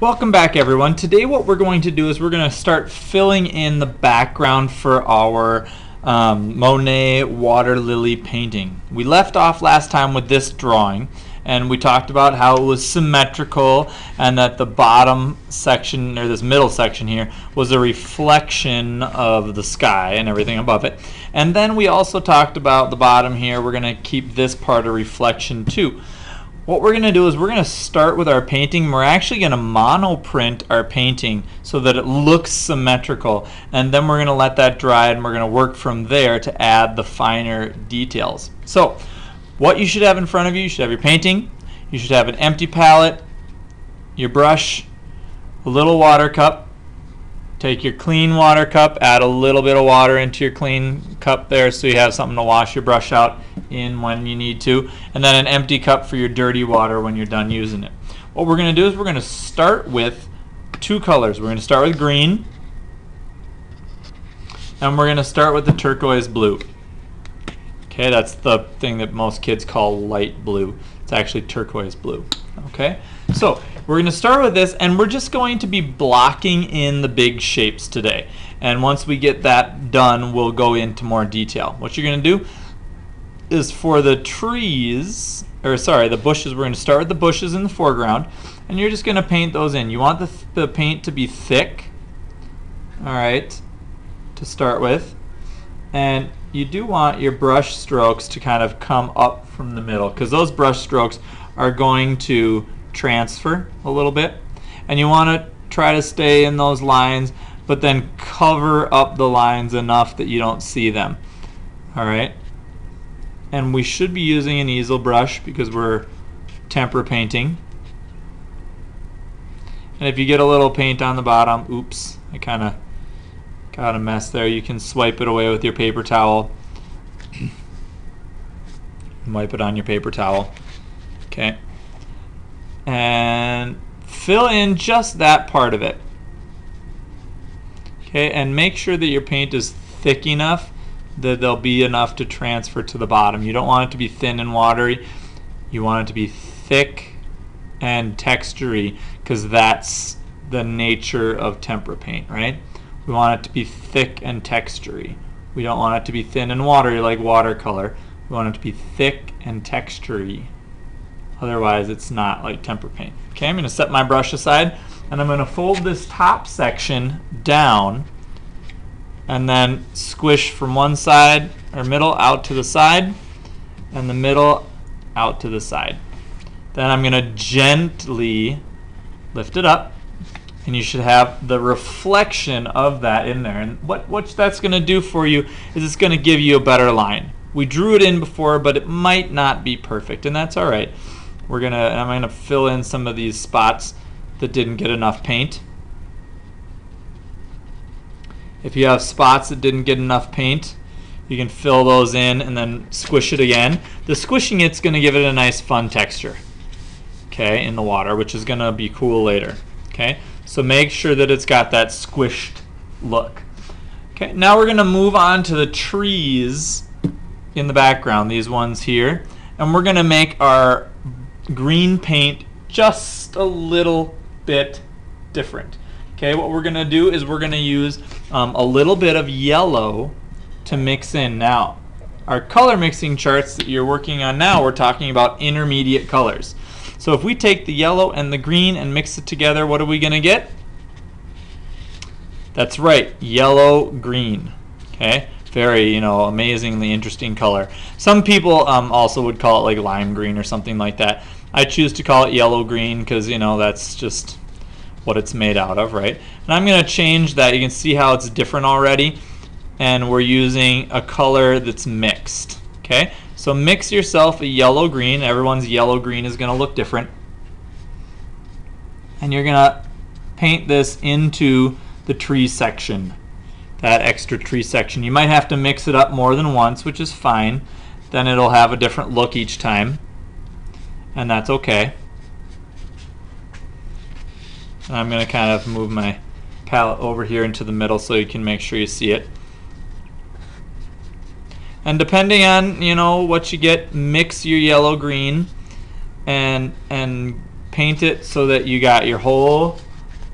Welcome back, everyone. Today what we're going to do is we're going to start filling in the background for our Monet Waterlily painting. We left off last time with this drawing, and we talked about how it was symmetrical and that the bottom section, or this middle section here, was a reflection of the sky and everything above it. And then we also talked about the bottom here. We're going to keep this part a reflection too. What we're going to do is we're going to start with our painting. We're actually going to monoprint our painting so that it looks symmetrical, and then we're going to let that dry and we're going to work from there to add the finer details. So what you should have in front of you should have your painting, you should have an empty palette, your brush, a little water cup. Take your clean water cup, add a little bit of water into your clean cup there so you have something to wash your brush out in when you need to, and then an empty cup for your dirty water when you're done using it. What we're going to do is we're going to start with two colors. We're going to start with green, and we're going to start with the turquoise blue. Okay, that's the thing that most kids call light blue. It's actually turquoise blue. Okay, so we're going to start with this, and we're just going to be blocking in the big shapes today. And once we get that done, we'll go into more detail. What you're going to do is for the trees, or sorry, the bushes, we're going to start with the bushes in the foreground, and you're just going to paint those in. You want the paint to be thick, all right, to start with. And you do want your brush strokes to kind of come up from the middle, because those brush strokes are going to transfer a little bit, and you want to try to stay in those lines but then cover up the lines enough that you don't see them. Alright, and we should be using an easel brush because we're tempera painting. And if you get a little paint on the bottom, oops, I kind of got a mess there, you can swipe it away with your paper towel and wipe it on your paper towel. Okay, and fill in just that part of it. Okay, and make sure that your paint is thick enough that there'll be enough to transfer to the bottom. You don't want it to be thin and watery. You want it to be thick and textury, because that's the nature of tempera paint, right? We want it to be thick and textury. We don't want it to be thin and watery like watercolor. We want it to be thick and textury. Otherwise, it's not like tempera paint. Okay, I'm going to set my brush aside, and I'm going to fold this top section down and then squish from one side or middle out to the side, and the middle out to the side. Then I'm going to gently lift it up, and you should have the reflection of that in there. And what that's going to do for you is it's going to give you a better line. We drew it in before, but it might not be perfect, and that's all right. I'm gonna fill in some of these spots that didn't get enough paint. If you have spots that didn't get enough paint, you can fill those in and then squish it again. The squishing it's going to give it a nice fun texture, okay, in the water, which is going to be cool later. Okay, so make sure that it's got that squished look. Okay, now we're going to move on to the trees in the background, these ones here, and we're going to make our green paint just a little bit different. Okay, what we're going to do is we're going to use a little bit of yellow to mix in. Now, our color mixing charts that you're working on now, we're talking about intermediate colors. So if we take the yellow and the green and mix it together, what are we going to get? That's right, yellow green. Okay, very, amazingly interesting color. Some people also would call it like lime green or something like that. I choose to call it yellow green because that's just what it's made out of, right? And I'm going to change that. You can see how it's different already, and we're using a color that's mixed. Okay, so mix yourself a yellow green. Everyone's yellow green is going to look different, and you're going to paint this into the tree section, that extra tree section. You might have to mix it up more than once, which is fine. Then it'll have a different look each time, and that's okay. And I'm going to kind of move my palette over here into the middle so you can make sure you see it. And depending on what you get, mix your yellow green and paint it so that you got your whole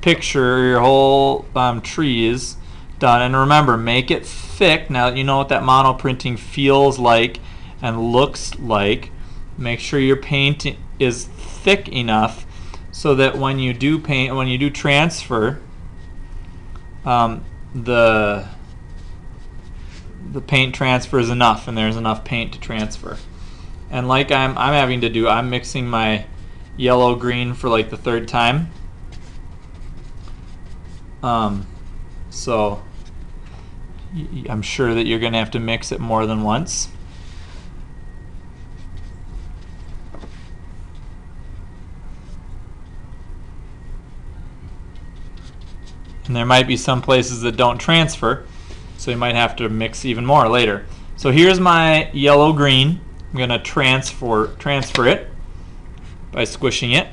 picture or your whole tree is done. And remember, make it thick. Now that you know what that monoprinting feels like and looks like, make sure your paint is thick enough so that when you do paint, when you do transfer, the paint transfers enough, and there's enough paint to transfer. And like I'm having to do, I'm mixing my yellow green for like the third time. So I'm sure that you're going to have to mix it more than once. And there might be some places that don't transfer, so you might have to mix even more later. So here's my yellow green. I'm going to transfer it by squishing it.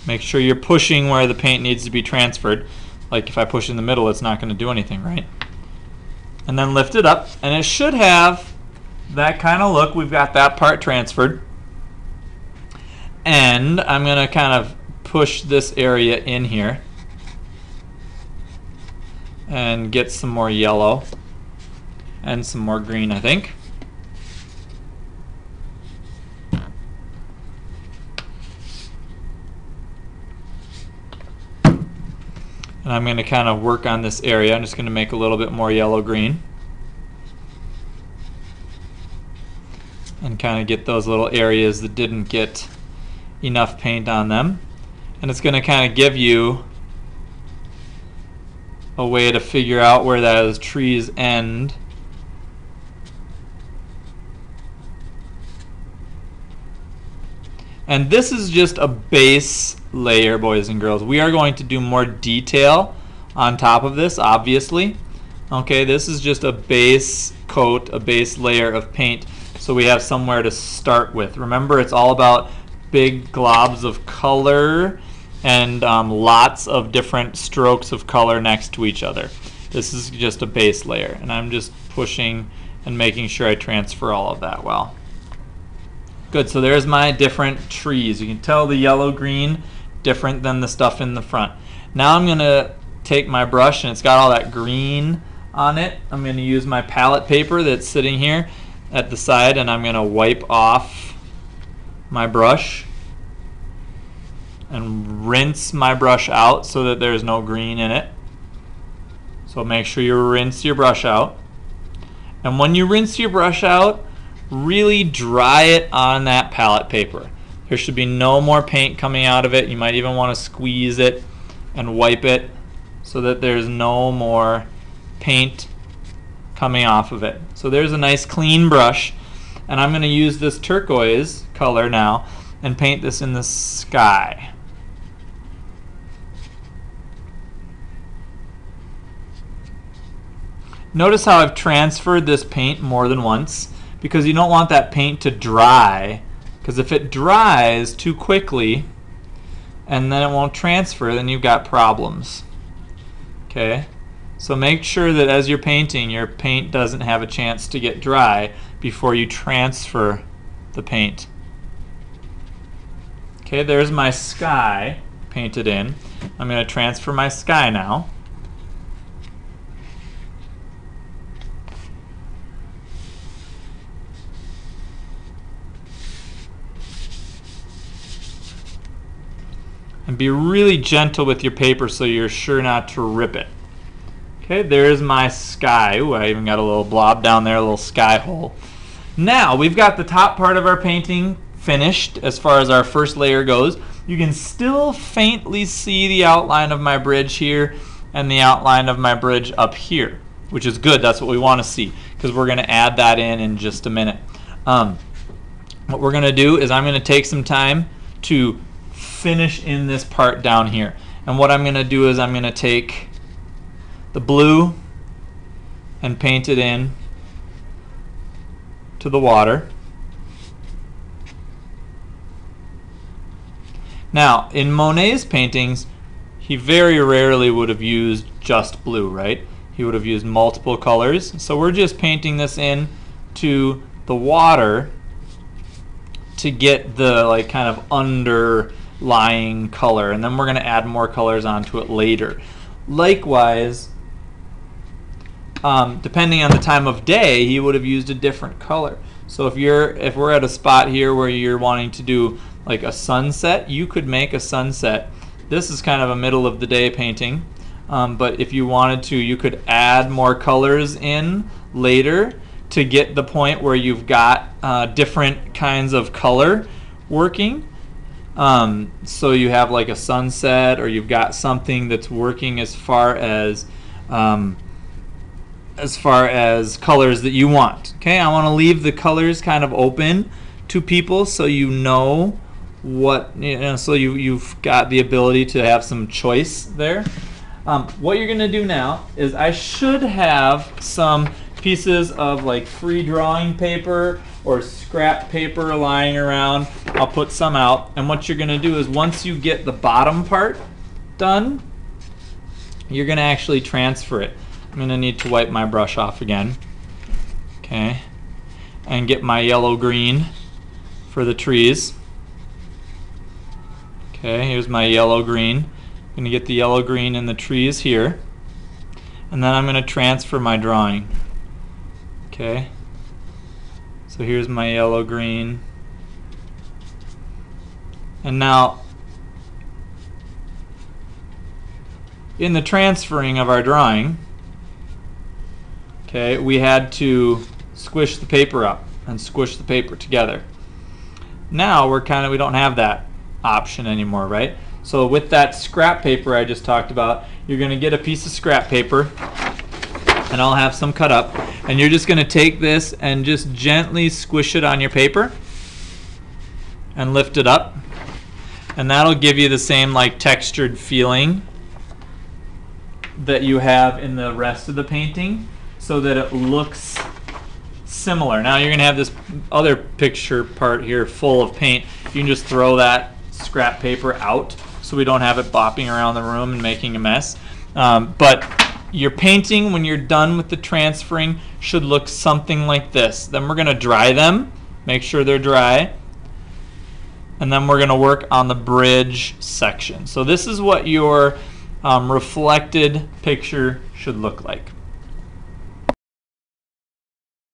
Make sure you're pushing where the paint needs to be transferred. Like if I push in the middle, it's not going to do anything, right? And then lift it up, and it should have that kind of look. We've got that part transferred. And I'm going to kind of push this area in here and get some more yellow and some more green, I think. And I'm going to kind of work on this area. I'm just going to make a little bit more yellow-green. And kind of get those little areas that didn't get enough paint on them. And it's going to kind of give you a way to figure out where those trees end. And this is just a base layer, boys and girls. We are going to do more detail on top of this, obviously. Okay, this is just a base coat, a base layer of paint, so we have somewhere to start with. Remember, it's all about big globs of color and lots of different strokes of color next to each other. This is just a base layer, and I'm just pushing and making sure I transfer all of that well. Good, so there's my different trees. You can tell the yellow-green different than the stuff in the front. Now I'm going to take my brush, and it's got all that green on it. I'm going to use my palette paper that's sitting here at the side, and I'm going to wipe off my brush and rinse my brush out so that there's no green in it. So make sure you rinse your brush out. And when you rinse your brush out, really dry it on that palette paper. There should be no more paint coming out of it. You might even want to squeeze it and wipe it so that there's no more paint coming off of it. So there's a nice clean brush, and I'm going to use this turquoise color now and paint this in the sky. Notice how I've transferred this paint more than once, because you don't want that paint to dry, because if it dries too quickly and then it won't transfer, then you've got problems. Okay, so make sure that as you're painting, your paint doesn't have a chance to get dry before you transfer the paint. Okay, there's my sky painted in. I'm going to transfer my sky now. And be really gentle with your paper so you're sure not to rip it. Okay, there's my sky. Ooh, I even got a little blob down there, a little sky hole. Now, we've got the top part of our painting finished as far as our first layer goes. You can still faintly see the outline of my bridge here and the outline of my bridge up here, which is good. That's what we want to see, because we're going to add that in just a minute. What we're going to do is I'm going to take some time to finish in this part down here. And what I'm going to do is I'm going to take the blue and paint it in to the water. Now, in Monet's paintings, he very rarely would have used just blue, right? He would have used multiple colors. So we're just painting this in to the water to get the like kind of underlying color, and then we're going to add more colors onto it later. Likewise, depending on the time of day, he would have used a different color. So if we're at a spot here where you're wanting to do like a sunset, you could make a sunset. This is kind of a middle of the day painting, but if you wanted to, you could add more colors in later to get the point where you've got different kinds of color working. So you have like a sunset, or you've got something that's working as far as colors that you want. Okay, I want to leave the colors kind of open to people so you know what, so you've got the ability to have some choice there. What you're going to do now is, I should have some pieces of like free drawing paper or scrap paper lying around. I'll put some out, and what you're going to do is, once you get the bottom part done, you're going to actually transfer it. I'm going to need to wipe my brush off again, okay, and get my yellow-green for the trees. Okay, here's my yellow-green. I'm going to get the yellow-green in the trees here, and then I'm going to transfer my drawing. Okay, so here's my yellow-green, and now in the transferring of our drawing, okay, we had to squish the paper up and squish the paper together. Now we don't have that option anymore, right? So with that scrap paper I just talked about, you're going to get a piece of scrap paper, and I'll have some cut up, and you're just going to take this and just gently squish it on your paper and lift it up, and that'll give you the same like textured feeling that you have in the rest of the painting, so that it looks similar. Now you're going to have this other picture part here full of paint. You can just throw that scrap paper out so we don't have it bopping around the room and making a mess. But your painting, when you're done with the transferring, should look something like this. Then we're going to dry them, make sure they're dry, and then we're going to work on the bridge section. So this is what your reflected picture should look like.